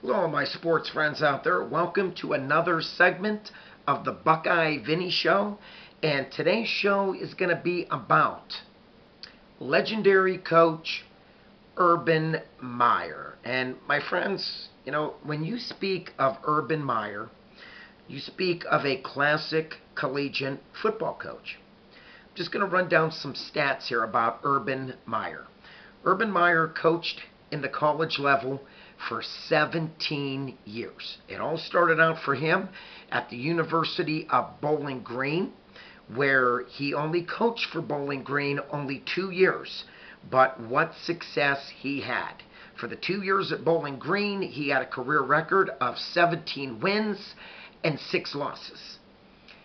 Hello, my sports friends out there. Welcome to another segment of the Buckeye Vinny Show. And today's show is going to be about legendary coach Urban Meyer. And my friends, when you speak of Urban Meyer, you speak of a classic collegiate football coach. I'm just going to run down some stats here about Urban Meyer. Urban Meyer coached in the college level for 17 years. It all started out for him at the University of Bowling Green, where he only coached for Bowling Green only 2 years. But what success he had. For the 2 years at Bowling Green, he had a career record of 17 wins and 6 losses.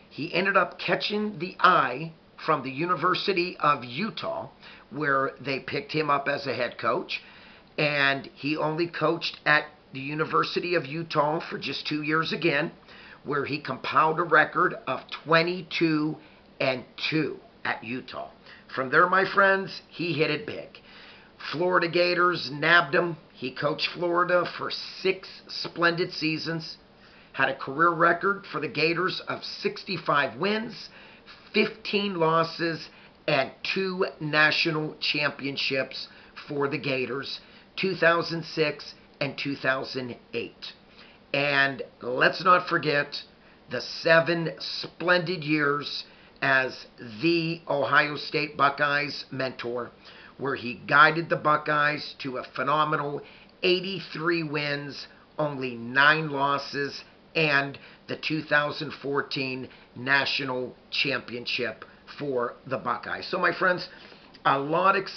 He ended up catching the eye from the University of Utah, where they picked him up as a head coach. And he only coached at the University of Utah for just 2 years again, where he compiled a record of 22-2 at Utah. From there, my friends, he hit it big. Florida Gators nabbed him. He coached Florida for 6 splendid seasons, had a career record for the Gators of 65 wins, 15 losses, and 2 national championships for the Gators, 2006 and 2008. And let's not forget the 7 splendid years as the Ohio State Buckeyes mentor, where he guided the Buckeyes to a phenomenal 83 wins, only 9 losses, and the 2014 national championship for the Buckeyes. So, my friends, a lot of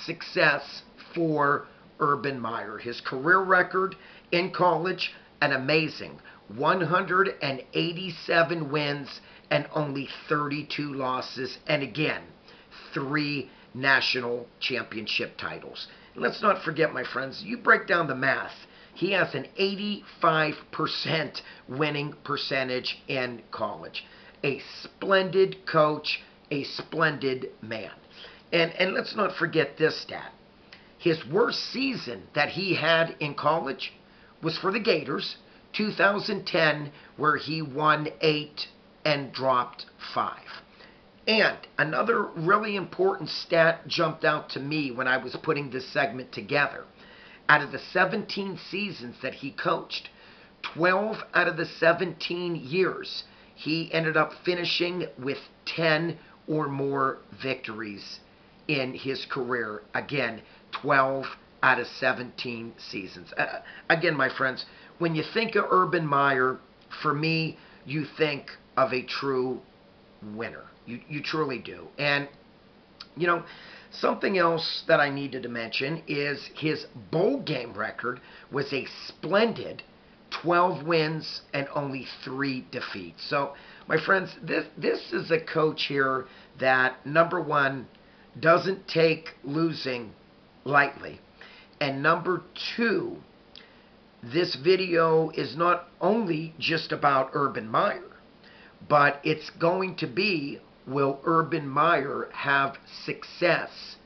success for Urban Meyer. His career record in college, an amazing 187 wins and only 32 losses, and again, 3 national championship titles. And let's not forget, my friends, you break down the math, he has an 85% winning percentage in college. A splendid coach, a splendid man. And let's not forget this stat. His worst season that he had in college was for the Gators, 2010, where he won 8 and dropped 5. And another really important stat jumped out to me when I was putting this segment together. Out of the 17 seasons that he coached, 12 out of the 17 years, he ended up finishing with 10 or more victories in his career. Again, 12 out of 17 seasons. Again, my friends, when you think of Urban Meyer, for me, you think of a true winner. You truly do. And, something else that I needed to mention is his bowl game record was a splendid 12 wins and only 3 defeats. So, my friends, this is a coach here that, number one, doesn't take losing lightly. And number 2, this video is not only just about Urban Meyer, but it's going to be, will Urban Meyer have success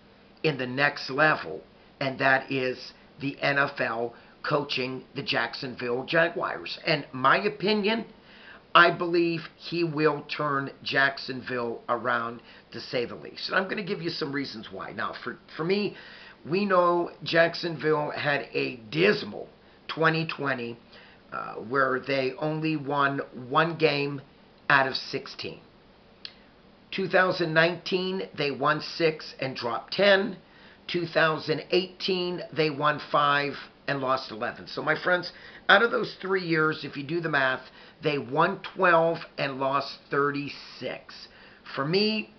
in the next level? And that is the NFL, coaching the Jacksonville Jaguars. And my opinion, I believe he will turn Jacksonville around, to say the least. And I'm going to give you some reasons why. Now, for me, we know Jacksonville had a dismal 2020 where they only won 1 game out of 16. 2019, they won 6 and dropped 10. 2018, they won 5 and lost 11. So, my friends, out of those 3 years, if you do the math, they won 12 and lost 36. For me,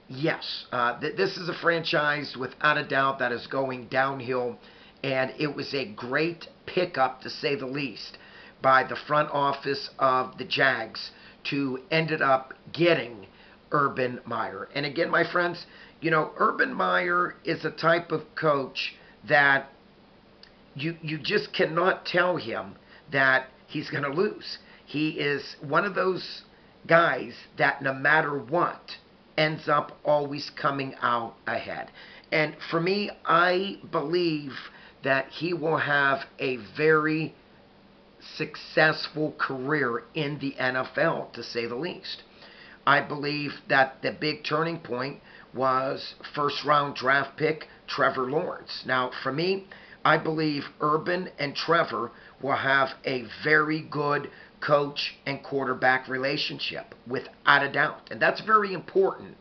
yes, this is a franchise without a doubt that is going downhill, and it was a great pickup, to say the least, by the front office of the Jags to ended up getting Urban Meyer. And again, my friends, Urban Meyer is a type of coach that you just cannot tell him that he's going to lose. He is one of those guys that no matter what ends up always coming out ahead. And for me, I believe that he will have a very successful career in the NFL, to say the least. I believe that the big turning point was first round draft pick Trevor Lawrence. Now, for me, I believe Urban and Trevor will have a very good coach and quarterback relationship, without a doubt. And that's very important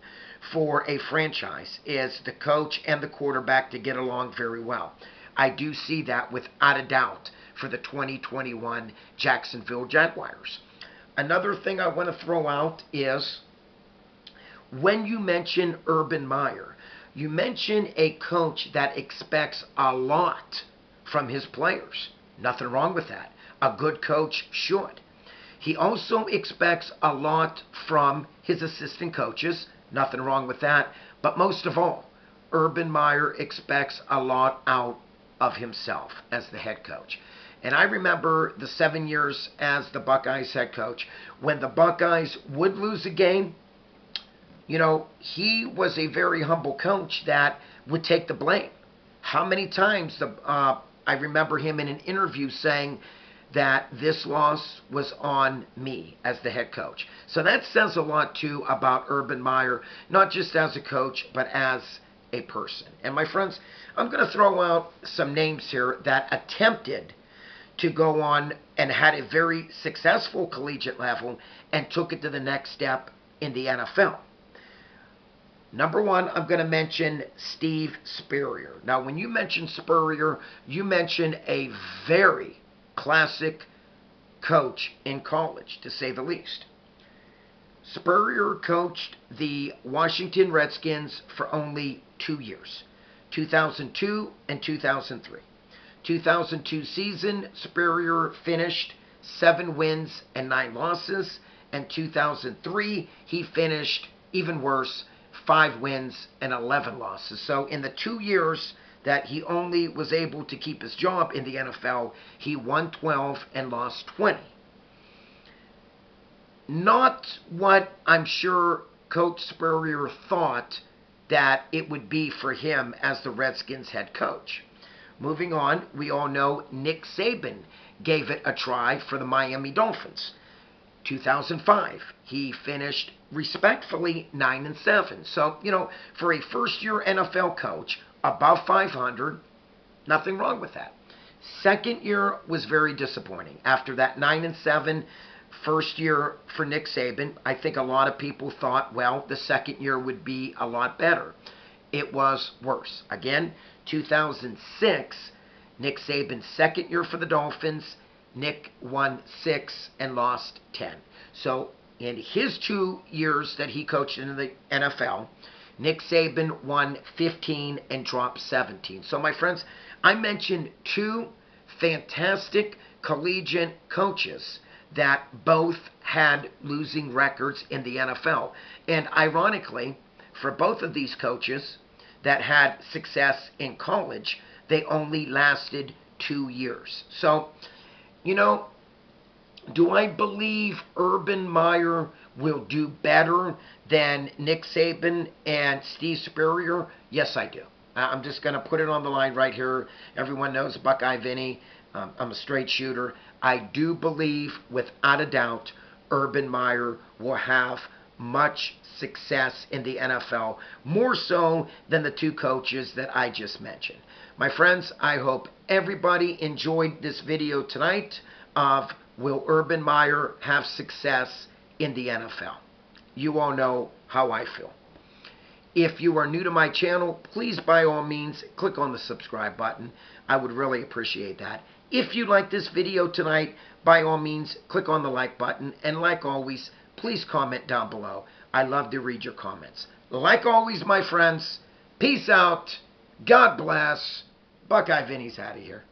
for a franchise, is the coach and the quarterback to get along very well. I do see that without a doubt for the 2021 Jacksonville Jaguars. Another thing I want to throw out is when you mention Urban Meyer, you mention a coach that expects a lot from his players. Nothing wrong with that. A good coach should. He also expects a lot from his assistant coaches. Nothing wrong with that. But most of all, Urban Meyer expects a lot out of himself as the head coach. And I remember the 7 years as the Buckeyes head coach, when the Buckeyes would lose a game, you know, he was a very humble coach that would take the blame. How many times I remember him in an interview saying that this loss was on me as the head coach. So that says a lot too about Urban Meyer, not just as a coach, but as a person. And my friends, I'm going to throw out some names here that attempted to go on and had a very successful collegiate level and took it to the next step in the NFL. Number one, I'm going to mention Steve Spurrier. Now, when you mention Spurrier, you mention a very classic coach in college, to say the least. Spurrier coached the Washington Redskins for only 2 years, 2002 and 2003. 2002 season, Spurrier finished 7 wins and 9 losses. And 2003, he finished even worse, 5 wins and 11 losses. So in the 2 years that he only was able to keep his job in the NFL, he won 12 and lost 20. Not what I'm sure Coach Spurrier thought that it would be for him as the Redskins head coach. Moving on, we all know Nick Saban gave it a try for the Miami Dolphins. 2005, he finished respectfully 9-7. So, you know, for a first-year NFL coach, above 500, nothing wrong with that. Second year was very disappointing. After that 9-7 first year for Nick Saban, I think a lot of people thought, well, the second year would be a lot better. It was worse. Again, 2006, Nick Saban's second year for the Dolphins, Nick won 6 and lost 10. So in his 2 years that he coached in the NFL, Nick Saban won 15 and dropped 17. So my friends, I mentioned 2 fantastic collegiate coaches that both had losing records in the NFL. And ironically, for both of these coaches that had success in college, they only lasted 2 years. So, you know, do I believe Urban Meyer will do better than Nick Saban and Steve Spurrier? Yes, I do. I'm just going to put it on the line right here. Everyone knows Buckeye Vinny. I'm a straight shooter. I do believe, without a doubt, Urban Meyer will have much success in the NFL, more so than the 2 coaches that I just mentioned. My friends, I hope everybody enjoyed this video tonight of will Urban Meyer have success in the NFL? You all know how I feel. If you are new to my channel, please by all means click on the subscribe button. I would really appreciate that. If you like this video tonight, by all means click on the like button. And like always, please comment down below. I love to read your comments. Like always, my friends, peace out. God bless. Buckeye Vinny's out of here.